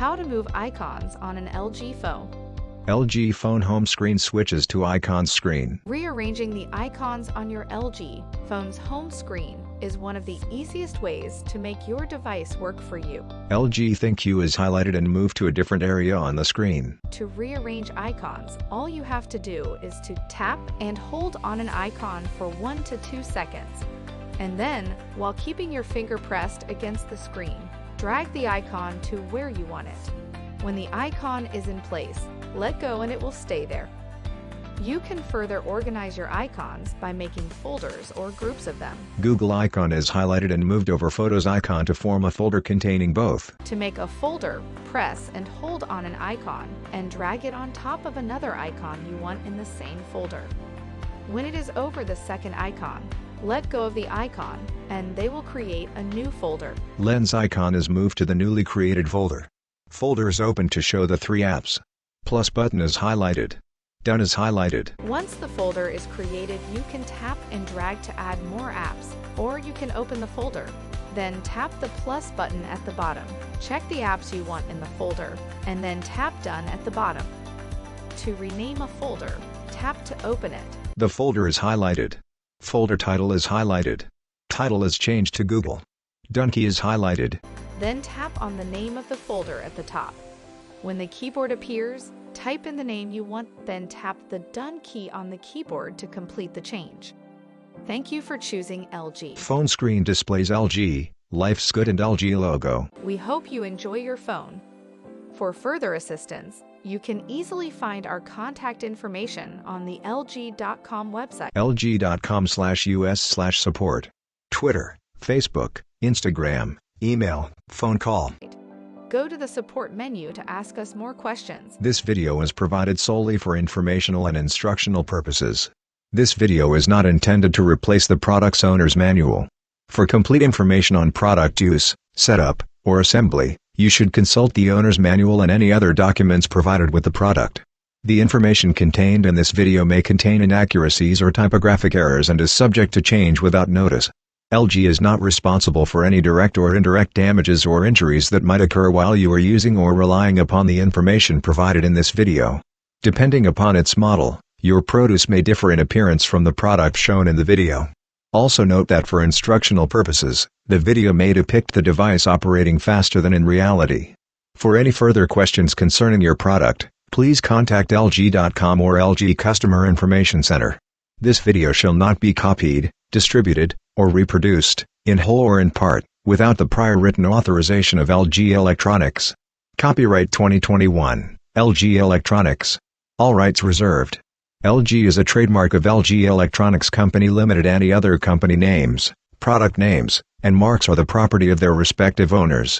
How to move icons on an LG phone. LG phone home screen switches to icons screen. Rearranging the icons on your LG phone's home screen is one of the easiest ways to make your device work for you. LG ThinQ is highlighted and moved to a different area on the screen. To rearrange icons, all you have to do is to tap and hold on an icon for 1 to 2 seconds. And then, while keeping your finger pressed against the screen, drag the icon to where you want it. When the icon is in place, let go and it will stay there. You can further organize your icons by making folders or groups of them. Google icon is highlighted and moved over Photos icon to form a folder containing both. To make a folder, press and hold on an icon and drag it on top of another icon you want in the same folder. When it is over the second icon, let go of the icon and they will create a new folder. Lens icon is moved to the newly created folder. Folder is opened to show the 3 apps. Plus button is highlighted. Done is highlighted. Once the folder is created, you can tap and drag to add more apps, or you can open the folder. Then tap the plus button at the bottom. Check the apps you want in the folder, and then tap Done at the bottom. To rename a folder, tap to open it. The folder is highlighted. Folder title is highlighted. Title is changed to Google. Done key is highlighted. Then tap on the name of the folder at the top. When the keyboard appears, type in the name you want, then tap the Done key on the keyboard to complete the change. Thank you for choosing LG. Phone screen displays LG, Life's Good and LG logo. We hope you enjoy your phone. For further assistance, you can easily find our contact information on the LG.com website. LG.com/US/support. Twitter, Facebook, Instagram, email, phone call. Go to the support menu to ask us more questions. This video is provided solely for informational and instructional purposes. This video is not intended to replace the product's owner's manual. For complete information on product use, setup, or assembly, you should consult the owner's manual and any other documents provided with the product. The information contained in this video may contain inaccuracies or typographic errors and is subject to change without notice. LG is not responsible for any direct or indirect damages or injuries that might occur while you are using or relying upon the information provided in this video. Depending upon its model, your produce may differ in appearance from the product shown in the video. Also note that for instructional purposes, the video may depict the device operating faster than in reality. For any further questions concerning your product, please contact LG.com or LG Customer Information Center. This video shall not be copied, distributed, or reproduced, in whole or in part, without the prior written authorization of LG Electronics. Copyright 2021, LG Electronics. All rights reserved. LG is a trademark of LG Electronics Company Limited. Any other company names, product names, and marks are the property of their respective owners.